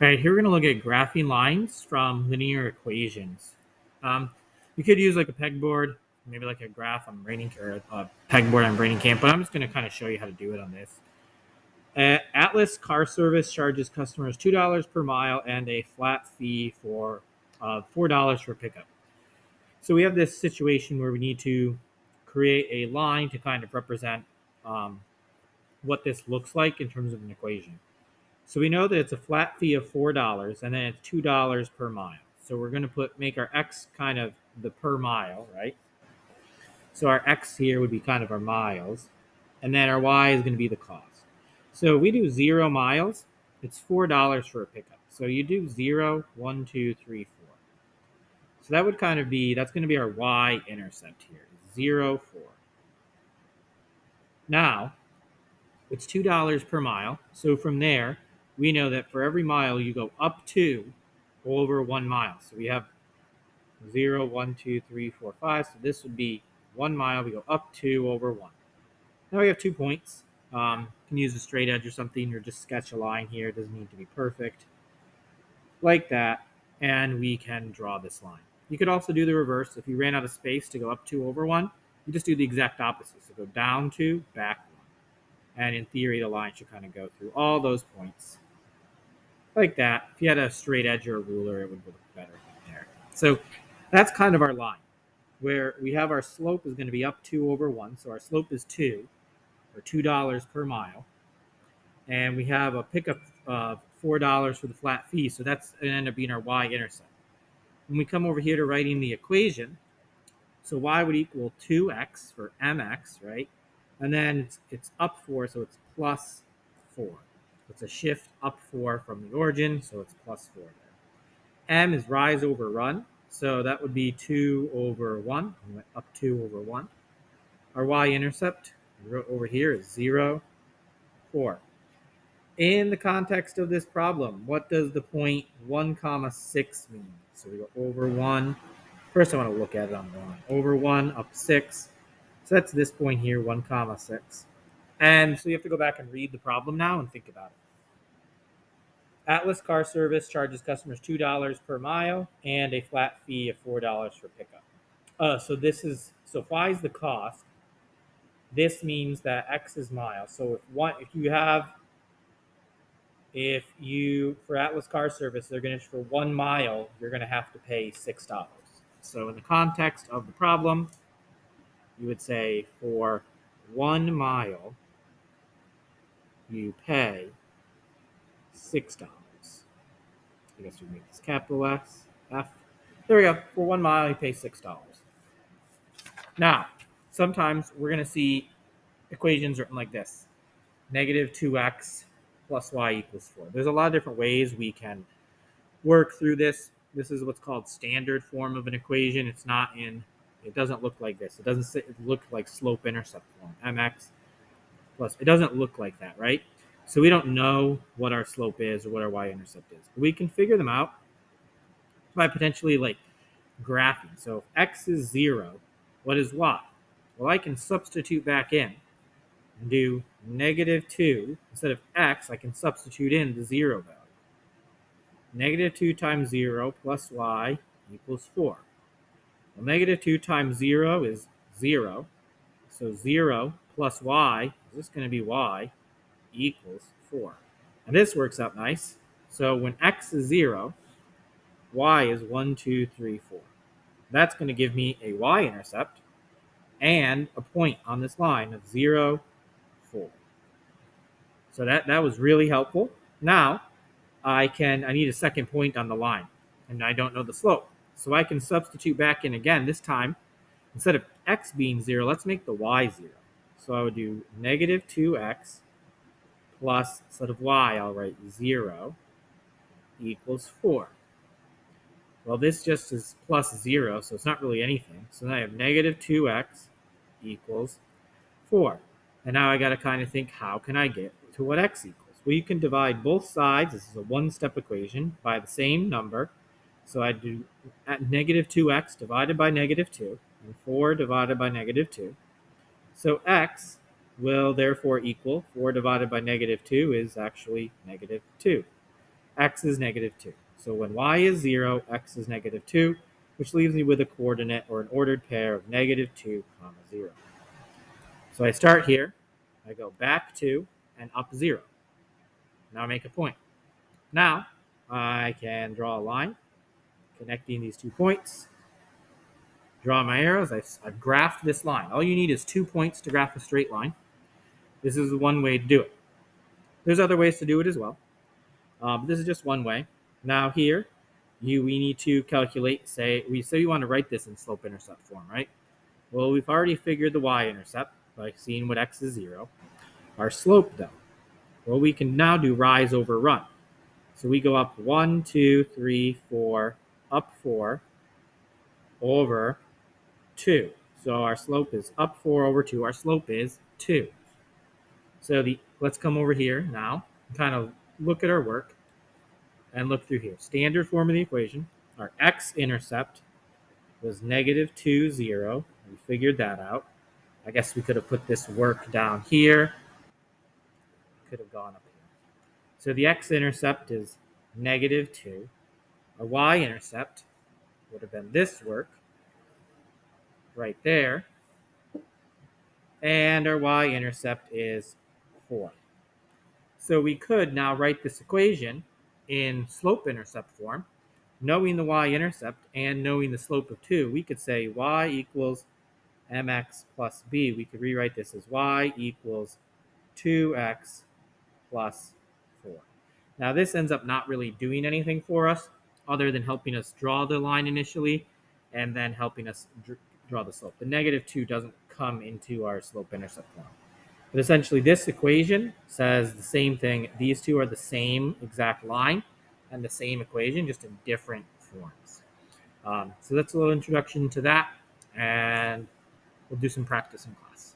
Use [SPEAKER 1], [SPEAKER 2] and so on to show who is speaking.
[SPEAKER 1] All right, here we're going to look at graphing lines from linear equations. Um, you could use like a pegboard, maybe like a graph on Braining or a pegboard on Braining Camp, but I'm just going to kind of show you how to do it on this. Atlas Car Service charges customers $2 per mile and a flat fee for $4 for pickup. So we have this situation where we need to create a line to kind of represent um, what this looks like in terms of an equation. So we know that it's a flat fee of $4 and then it's $2 per mile. So we're going to make our X kind of the per mile, right? So our X here would be kind of our miles. And then our Y is going to be the cost. So we do 0 miles, it's $4 for a pickup. So you do 0, 1, 2, 3, 4. So that would kind of be, that's going to be our Y intercept here, 0, 4. Now, it's $2 per mile. So from there, we know that for every mile you go up to over 1 mile. So we have 0, 1, 2, 3, 4, 5. So this would be 1 mile. We go up to over 1. Now we have 2 points. You can use a straight edge or something, or just sketch a line here. It doesn't need to be perfect. Like that. And we can draw this line. You could also do the reverse. If you ran out of space to go up to over 1, you just do the exact opposite. So go down 2, back 1. And in theory, the line should kind of go through all those points like that. If you had a straight edge or a ruler, it would look better there. So that's kind of our line, where we have our slope is going to be up 2 over 1. So our slope is 2, or $2 per mile. And we have a pickup of $4 for the flat fee. So that's going to end up being our y-intercept. When we come over here to writing the equation, so y would equal 2x for mx, right? And then it's up 4, so it's plus 4. It's a shift up 4 from the origin, so it's plus 4 there. M is rise over run, so that would be 2 over 1. We went up 2 over 1. Our y-intercept over here is 0, 4. In the context of this problem, what does the point 1, comma 6 mean? So we go over 1. First, I want to look at it on the line. Over 1, up 6. So that's this point here, 1, comma 6. And so you have to go back and read the problem now and think about it. Atlas Car Service charges customers $2 per mile and a flat fee of $4 for pickup. So if y is the cost, this means that x is miles. So if you for Atlas Car Service, they're going to for 1 mile, you're going to have to pay $6. So in the context of the problem, you would say for 1 mile, you pay $6. I guess we make this capital S, F. There we go. For 1 mile, you pay $6. Now, sometimes we're going to see equations written like this. Negative 2x plus y equals 4. There's a lot of different ways we can work through this. This is what's called standard form of an equation. It doesn't look like this. It doesn't look like slope-intercept form, mx plus. It doesn't look like that, right? So we don't know what our slope is or what our y-intercept is. But we can figure them out by potentially like graphing. So if x is 0, what is y? Well, I can substitute back in and do negative 2. Instead of x, I can substitute in the 0 value. Negative 2 times 0 plus y equals 4. Well, negative 2 times 0 is 0. So 0 plus y is just going to be y equals 4. And this works out nice. So when x is 0, y is 1, 2, 3, 4. That's going to give me a y-intercept and a point on this line of 0, 4. So that was really helpful. Now I need a second point on the line, and I don't know the slope. So I can substitute back in again. This time, instead of x being 0, let's make the y 0. So I would do negative 2x plus, instead of y, I'll write 0 equals 4. Well, this just is plus 0, so it's not really anything. So now I have negative 2x equals 4. And now I got to kind of think, how can I get to what x equals? Well, you can divide both sides. This is a one-step equation by the same number. So I do at negative 2x divided by negative 2 and 4 divided by negative 2. So x will therefore equal 4 divided by negative 2 is actually negative 2. x is negative 2. So when y is 0, x is negative 2, which leaves me with a coordinate or an ordered pair of negative 2, comma 0. So I start here, I go back 2 and up 0. Now I make a point. Now I can draw a line connecting these 2 points. Draw my arrows. I've graphed this line. All you need is 2 points to graph a straight line. This is one way to do it. There's other ways to do it as well. But this is just one way. Now here, we need to calculate, say we want to write this in slope-intercept form, right? Well, we've already figured the y-intercept by seeing what x is 0. Our slope, though, well, we can now do rise over run. So we go up 1, 2, 3, 4, up 4, over 2. So our slope is up 4 over 2. Our slope is 2. So let's come over here now and kind of look at our work and look through here. Standard form of the equation. Our x-intercept was negative 2, 0. We figured that out. I guess we could have put this work down here. Could have gone up here. So the x-intercept is negative 2. Our y-intercept would have been this work right there. And our y-intercept is 4. So we could now write this equation in slope-intercept form. Knowing the y-intercept and knowing the slope of 2, we could say y equals mx plus b. We could rewrite this as y equals 2x plus 4. Now this ends up not really doing anything for us other than helping us draw the line initially and then helping us draw the slope. The negative 2 doesn't come into our slope-intercept form. But essentially this equation says the same thing. These two are the same exact line and the same equation, just in different forms. So that's a little introduction to that, and we'll do some practice in class.